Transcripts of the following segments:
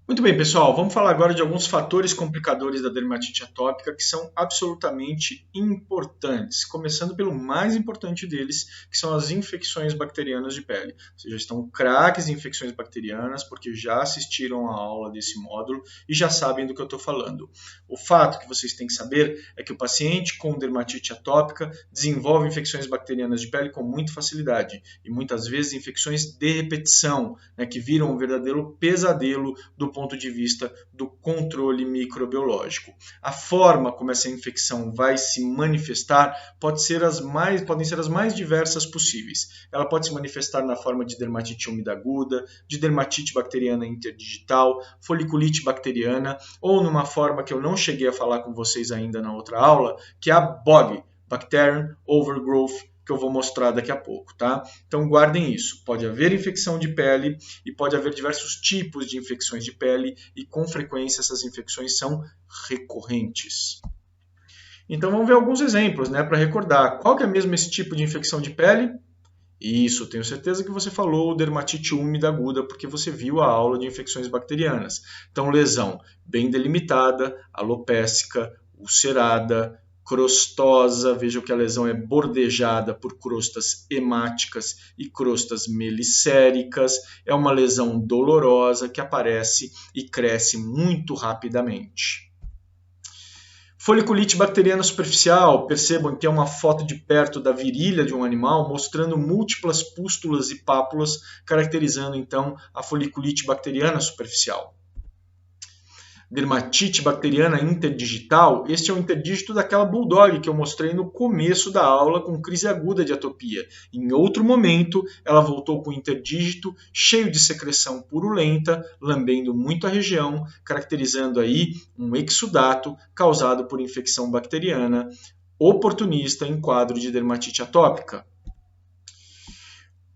Muito bem, pessoal, vamos falar agora de alguns fatores complicadores da dermatite atópica que são absolutamente importantes, começando pelo mais importante deles, que são as infecções bacterianas de pele. Vocês já estão craques em infecções bacterianas porque já assistiram a aula desse módulo e já sabem do que eu estou falando. O fato que vocês têm que saber é que o paciente com dermatite atópica desenvolve infecções bacterianas de pele com muita facilidade e muitas vezes infecções de repetição, que viram um verdadeiro pesadelo do ponto de vista do controle microbiológico. A forma como essa infecção vai se manifestar podem ser as mais diversas possíveis. Ela pode se manifestar na forma de dermatite úmida aguda, de dermatite bacteriana interdigital, foliculite bacteriana, ou numa forma que eu não cheguei a falar com vocês ainda na outra aula, que é a BOG, Bacterial Overgrowth, que eu vou mostrar daqui a pouco, tá? Então guardem isso. Pode haver infecção de pele e pode haver diversos tipos de infecções de pele e com frequência essas infecções são recorrentes. Então vamos ver alguns exemplos, para recordar. Qual que é mesmo esse tipo de infecção de pele? Isso, tenho certeza que você falou dermatite úmida aguda, porque você viu a aula de infecções bacterianas. Então, lesão bem delimitada, alopécica, ulcerada, crostosa, vejam que a lesão é bordejada por crostas hemáticas e crostas melicéricas. É uma lesão dolorosa que aparece e cresce muito rapidamente. Foliculite bacteriana superficial, percebam que é uma foto de perto da virilha de um animal, mostrando múltiplas pústulas e pápulas, caracterizando então a foliculite bacteriana superficial. Dermatite bacteriana interdigital, este é o interdígito daquela bulldog que eu mostrei no começo da aula com crise aguda de atopia. Em outro momento, ela voltou com interdígito cheio de secreção purulenta, lambendo muito a região, caracterizando aí um exudato causado por infecção bacteriana oportunista em quadro de dermatite atópica.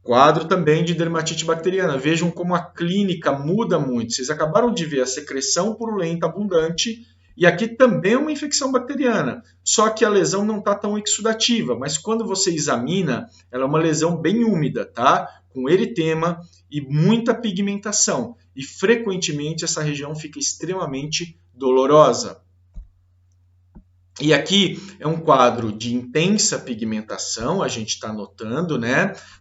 Quadro também de dermatite bacteriana. Vejam como a clínica muda muito. Vocês acabaram de ver a secreção purulenta abundante e aqui também é uma infecção bacteriana. Só que a lesão não está tão exudativa, mas quando você examina, ela é uma lesão bem úmida, tá? Com eritema e muita pigmentação. E frequentemente essa região fica extremamente dolorosa. E aqui é um quadro de intensa pigmentação, a gente está notando,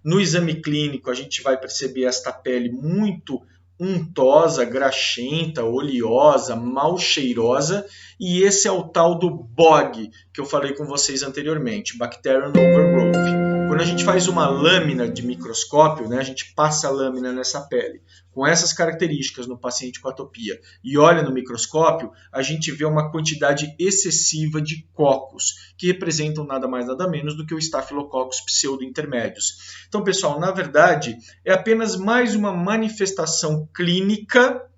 No exame clínico, a gente vai perceber esta pele muito untosa, graxenta, oleosa, mal cheirosa, e esse é o tal do BOG, que eu falei com vocês anteriormente, Bacterial Overgrowth. Quando a gente faz uma lâmina de microscópio, a gente passa a lâmina nessa pele, com essas características no paciente com atopia, e olha no microscópio, a gente vê uma quantidade excessiva de cocos, que representam nada mais nada menos do que o Staphylococcus pseudo-intermédios. Então, pessoal, na verdade, é apenas mais uma manifestação clínica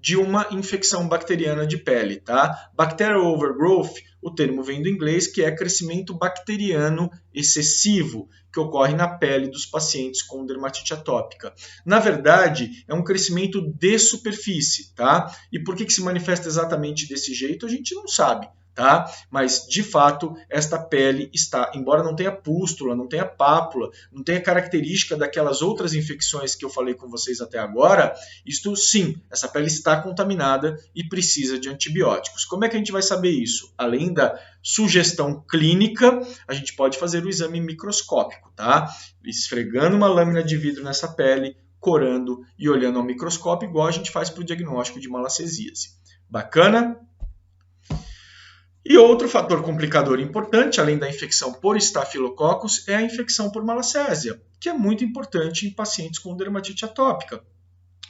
de uma infecção bacteriana de pele, tá? Bacterial overgrowth, o termo vem do inglês, que é crescimento bacteriano excessivo, que ocorre na pele dos pacientes com dermatite atópica. Na verdade, é um crescimento de superfície, tá? E por que se manifesta exatamente desse jeito, a gente não sabe. Tá? Mas, de fato, esta pele está, embora não tenha pústula, não tenha pápula, não tenha característica daquelas outras infecções que eu falei com vocês até agora, isto sim, essa pele está contaminada e precisa de antibióticos. Como é que a gente vai saber isso? Além da sugestão clínica, a gente pode fazer o exame microscópico, tá? Esfregando uma lâmina de vidro nessa pele, corando e olhando ao microscópio, igual a gente faz para o diagnóstico de malacesíase. Bacana? E outro fator complicador importante, além da infecção por Staphylococcus, é a infecção por malacésia, que é muito importante em pacientes com dermatite atópica.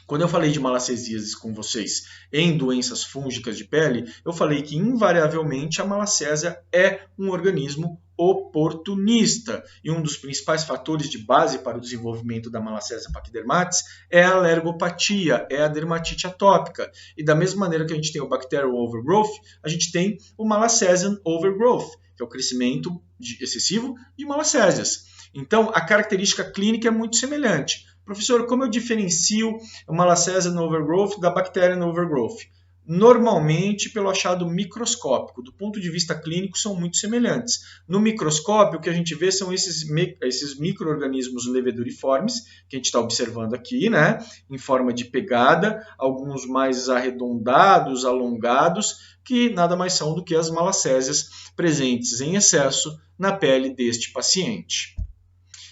Quando eu falei de malacesíase com vocês em doenças fúngicas de pele, eu falei que invariavelmente a malacésia é um organismo oportunista. E um dos principais fatores de base para o desenvolvimento da malacésia paquidermatis é a alergopatia, é a dermatite atópica. E da mesma maneira que a gente tem o bacterial overgrowth, a gente tem o malacesian overgrowth, que é o crescimento excessivo de malacésias. Então, a característica clínica é muito semelhante. Professor, como eu diferencio o malacésia no overgrowth da bactéria no overgrowth? Normalmente pelo achado microscópico. Do ponto de vista clínico, são muito semelhantes. No microscópio, o que a gente vê são esses micro-organismos leveduriformes, que a gente está observando aqui, né? Em forma de pegada, alguns mais arredondados, alongados, que nada mais são do que as malacésias presentes em excesso na pele deste paciente.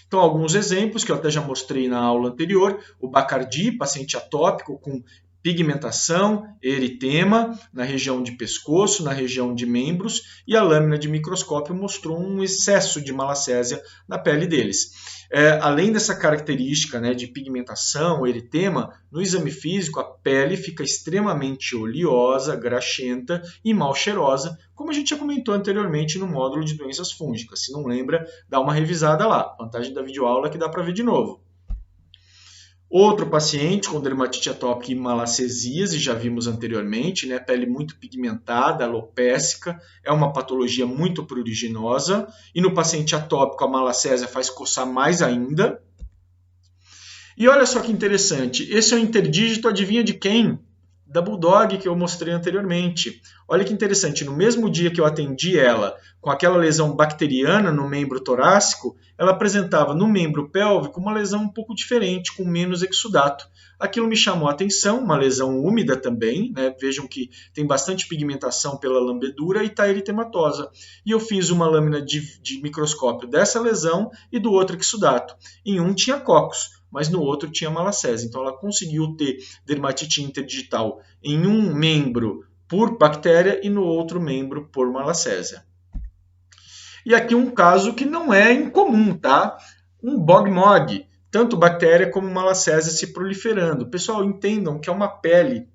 Então, alguns exemplos que eu até já mostrei na aula anterior, o Bacardi, paciente atópico com pigmentação, eritema na região de pescoço, na região de membros, e a lâmina de microscópio mostrou um excesso de malacésia na pele deles. Além dessa característica, né, de pigmentação, eritema, no exame físico a pele fica extremamente oleosa, graxenta e mal cheirosa, como a gente já comentou anteriormente no módulo de doenças fúngicas. Se não lembra, dá uma revisada lá. Vantagem da videoaula é que dá para ver de novo. Outro paciente com dermatite atópica e malacesias, já vimos anteriormente, né? Pele muito pigmentada, alopécica, é uma patologia muito pruriginosa, e no paciente atópico a malacésia faz coçar mais ainda. E olha só que interessante, esse é o interdígito, adivinha de quem? Da Bulldog que eu mostrei anteriormente. Olha que interessante, no mesmo dia que eu atendi ela com aquela lesão bacteriana no membro torácico, ela apresentava no membro pélvico uma lesão um pouco diferente, com menos exudato. Aquilo me chamou a atenção, uma lesão úmida também, né? Vejam que tem bastante pigmentação pela lambedura e está eritematosa. E eu fiz uma lâmina de microscópio dessa lesão e do outro exudato. Em um tinha cocos, mas no outro tinha malacésia. Então ela conseguiu ter dermatite interdigital em um membro por bactéria e no outro membro por malacésia. E aqui um caso que não é incomum, tá? Um bog-mog, tanto bactéria como malacésia se proliferando. Pessoal, entendam que é uma pele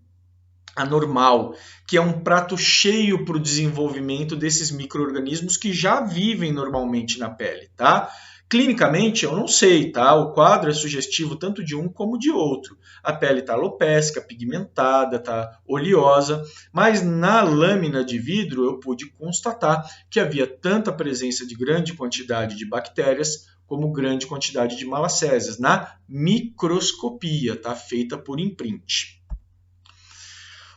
anormal, que é um prato cheio para o desenvolvimento desses micro-organismos que já vivem normalmente na pele, tá? Clinicamente, eu não sei, tá? O quadro é sugestivo tanto de um como de outro. A pele está alopécica, pigmentada, está oleosa, mas na lâmina de vidro eu pude constatar que havia tanta presença de grande quantidade de bactérias como grande quantidade de malacésias na microscopia, tá? Feita por imprint.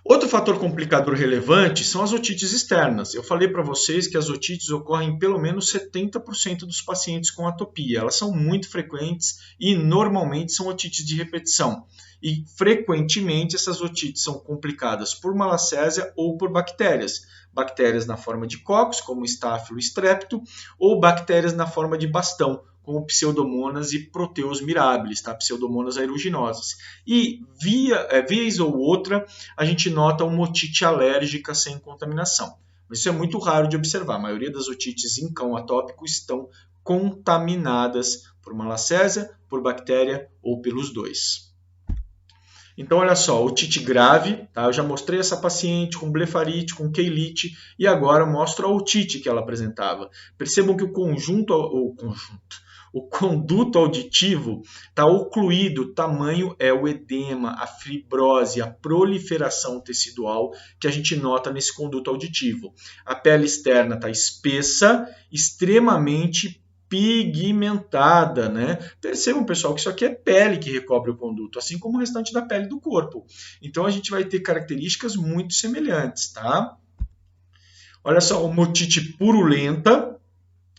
Outro fator complicador relevante são as otites externas. Eu falei para vocês que as otites ocorrem em pelo menos 70% dos pacientes com atopia. Elas são muito frequentes e normalmente são otites de repetição. E frequentemente essas otites são complicadas por malacésia ou por bactérias. Bactérias na forma de cocos, como Staphylo strepto, ou bactérias na forma de bastão, como Pseudomonas e Proteus mirabilis, tá? Pseudomonas aeruginosas. E vez ou outra a gente nota uma otite alérgica sem contaminação. Mas isso é muito raro de observar. A maioria das otites em cão atópico estão contaminadas por malacésia, por bactéria ou pelos dois. Então, olha só, otite grave, tá? Eu já mostrei essa paciente com blefarite, com queilite, e agora mostro a otite que ela apresentava. Percebam que o conduto auditivo está ocluído, o tamanho é o edema, a fibrose, a proliferação tecidual que a gente nota nesse conduto auditivo. A pele externa está espessa, extremamente pigmentada, né? Percebam, pessoal, que isso aqui é pele que recobre o conduto, assim como o restante da pele do corpo. Então a gente vai ter características muito semelhantes, tá? Olha só, uma otite purulenta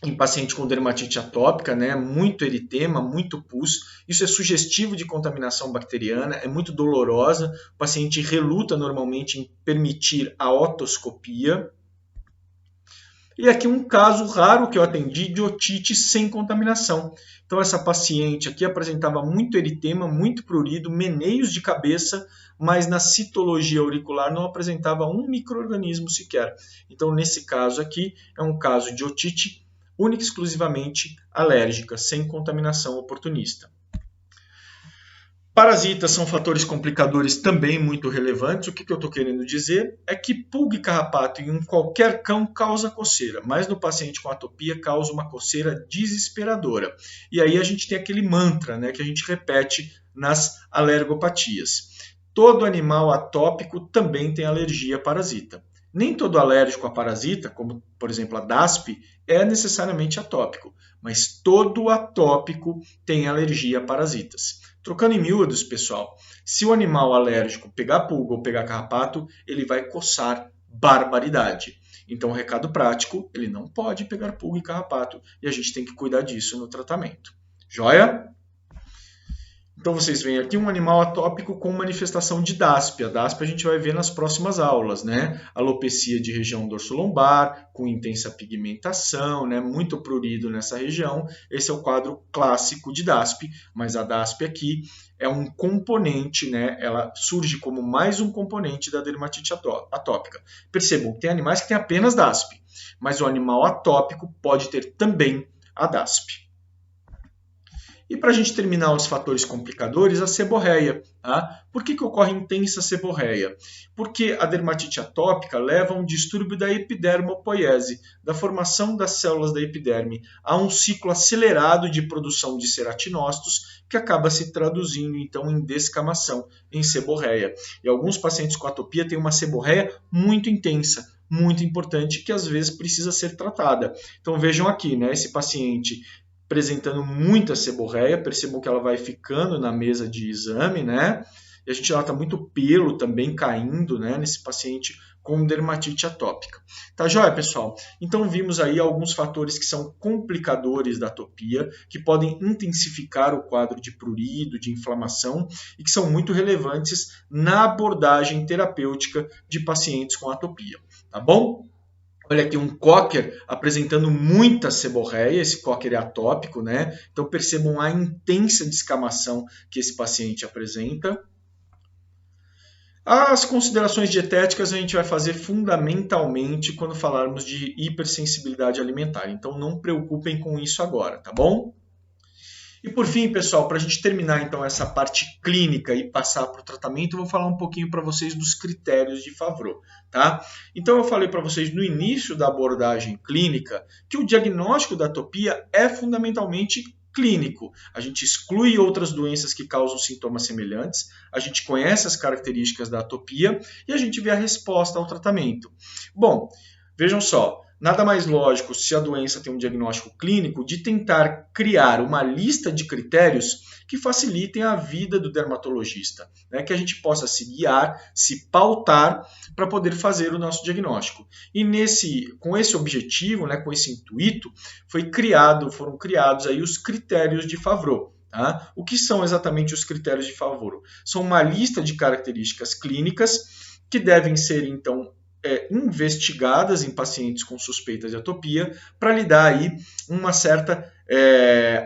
em paciente com dermatite atópica, né? Muito eritema, muito pus. Isso é sugestivo de contaminação bacteriana, é muito dolorosa. O paciente reluta normalmente em permitir a otoscopia. E aqui um caso raro que eu atendi de otite sem contaminação. Então essa paciente aqui apresentava muito eritema, muito prurido, meneios de cabeça, mas na citologia auricular não apresentava um micro-organismo sequer. Então nesse caso aqui é um caso de otite única e exclusivamente alérgica, sem contaminação oportunista. Parasitas são fatores complicadores também muito relevantes. O que eu estou querendo dizer é que pulga e carrapato em qualquer cão causa coceira, mas no paciente com atopia causa uma coceira desesperadora. E aí a gente tem aquele mantra, né, que a gente repete nas alergopatias. Todo animal atópico também tem alergia a parasita. Nem todo alérgico a parasita, como por exemplo a DASP, é necessariamente atópico, mas todo atópico tem alergia a parasitas. Trocando em miúdos, pessoal, se o animal alérgico pegar pulga ou pegar carrapato, ele vai coçar barbaridade. Então, recado prático, ele não pode pegar pulga e carrapato e a gente tem que cuidar disso no tratamento. Joia? Então, vocês veem aqui um animal atópico com manifestação de DASP. A DASP a gente vai ver nas próximas aulas, né? Alopecia de região dorso-lombar, com intensa pigmentação, né? Muito prurido nessa região. Esse é o quadro clássico de DASP, mas a DASP aqui é um componente, né? Ela surge como mais um componente da dermatite atópica. Percebam, tem animais que têm apenas DASP, mas o animal atópico pode ter também a DASP. E para a gente terminar os fatores complicadores, a seborreia. Tá? Por que ocorre intensa seborreia? Porque a dermatite atópica leva a um distúrbio da epidermopoiese, da formação das células da epiderme, a um ciclo acelerado de produção de ceratinócitos, que acaba se traduzindo então em descamação, em seborreia. E alguns pacientes com atopia têm uma seborreia muito intensa, muito importante, que às vezes precisa ser tratada. Então vejam aqui, né, esse paciente apresentando muita seborreia, percebam que ela vai ficando na mesa de exame, né? E a gente nota muito pelo também caindo, né, nesse paciente com dermatite atópica. Tá joia, pessoal? Então vimos aí alguns fatores que são complicadores da atopia, que podem intensificar o quadro de prurido, de inflamação, e que são muito relevantes na abordagem terapêutica de pacientes com atopia. Tá bom? Olha aqui um cocker apresentando muita seborreia, esse cocker é atópico, né? Então percebam a intensa descamação que esse paciente apresenta. As considerações dietéticas a gente vai fazer fundamentalmente quando falarmos de hipersensibilidade alimentar, então não preocupem com isso agora, tá bom? E por fim, pessoal, para a gente terminar então essa parte clínica e passar para o tratamento, eu vou falar um pouquinho para vocês dos critérios de Favreau, tá? Então eu falei para vocês no início da abordagem clínica que o diagnóstico da atopia é fundamentalmente clínico. A gente exclui outras doenças que causam sintomas semelhantes, a gente conhece as características da atopia e a gente vê a resposta ao tratamento. Bom, vejam só. Nada mais lógico, se a doença tem um diagnóstico clínico, de tentar criar uma lista de critérios que facilitem a vida do dermatologista, né? Que a gente possa se guiar, se pautar para poder fazer o nosso diagnóstico. E com esse objetivo, né, com esse intuito, foram criados aí os critérios de Favreau. Tá? O que são exatamente os critérios de Favreau? São uma lista de características clínicas que devem ser, então, investigadas em pacientes com suspeita de atopia para lhe dar aí uma certa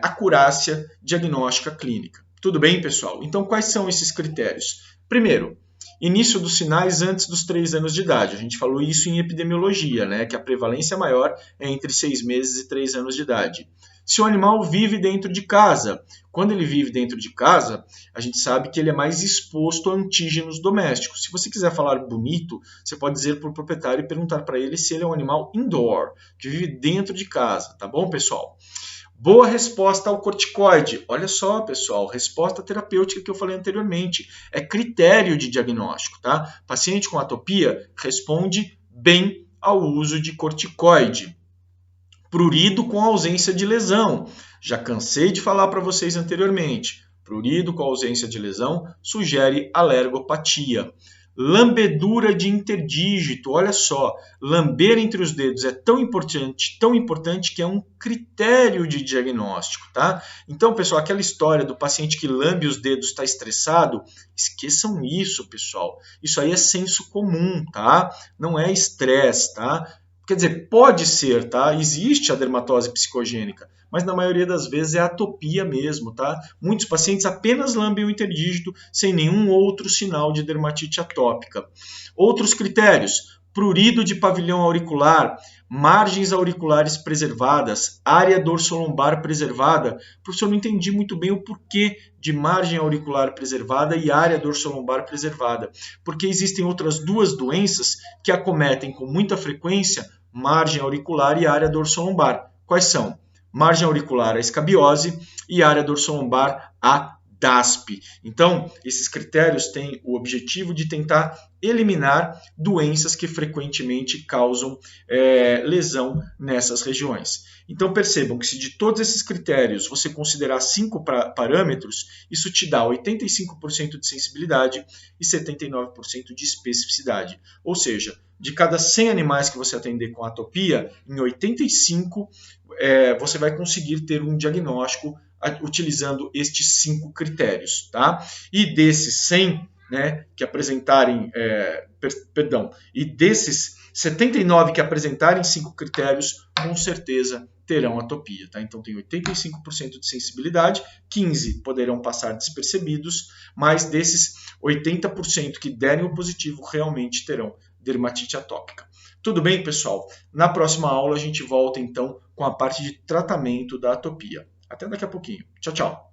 acurácia diagnóstica clínica. Tudo bem, pessoal? Então, quais são esses critérios? Primeiro, início dos sinais antes dos 3 anos de idade. A gente falou isso em epidemiologia, né? Que a prevalência maior é entre 6 meses e 3 anos de idade. Se o animal vive dentro de casa, quando ele vive dentro de casa, a gente sabe que ele é mais exposto a antígenos domésticos. Se você quiser falar bonito, você pode dizer para o proprietário e perguntar para ele se ele é um animal indoor, que vive dentro de casa, tá bom, pessoal? Boa resposta ao corticoide. Olha só, pessoal, resposta terapêutica que eu falei anteriormente. É critério de diagnóstico, tá? Paciente com atopia responde bem ao uso de corticoide. Prurido com ausência de lesão. Já cansei de falar para vocês anteriormente. Prurido com ausência de lesão sugere alergopatia. Lambedura de interdígito. Olha só, lamber entre os dedos é tão importante que é um critério de diagnóstico, tá? Então, pessoal, aquela história do paciente que lambe os dedos está estressado, esqueçam isso, pessoal. Isso aí é senso comum, tá? Não é estresse, tá? Quer dizer, pode ser, tá? Existe a dermatose psicogênica, mas na maioria das vezes é atopia mesmo, tá? Muitos pacientes apenas lambem o interdígito sem nenhum outro sinal de dermatite atópica. Outros critérios: prurido de pavilhão auricular, margens auriculares preservadas, área dorsolombar preservada. Professor, não entendi muito bem o porquê de margem auricular preservada e área dorsolombar preservada. Porque existem outras duas doenças que acometem com muita frequência margem auricular e área dorsolombar. Quais são? Margem auricular, a escabiose, e área dorsolombar, a DASP. Então, esses critérios têm o objetivo de tentar eliminar doenças que frequentemente causam lesão nessas regiões. Então percebam que se de todos esses critérios você considerar 5 parâmetros, isso te dá 85% de sensibilidade e 79% de especificidade. Ou seja, de cada 100 animais que você atender com atopia, em 85 você vai conseguir ter um diagnóstico utilizando estes 5 critérios. Tá? E desses 100 que apresentarem, e desses 79 que apresentarem 5 critérios, com certeza terão atopia. Tá? Então tem 85% de sensibilidade, 15 poderão passar despercebidos, mas desses 80% que derem o positivo realmente terão dermatite atópica. Tudo bem, pessoal? Na próxima aula a gente volta então com a parte de tratamento da atopia. Até daqui a pouquinho. Tchau, tchau.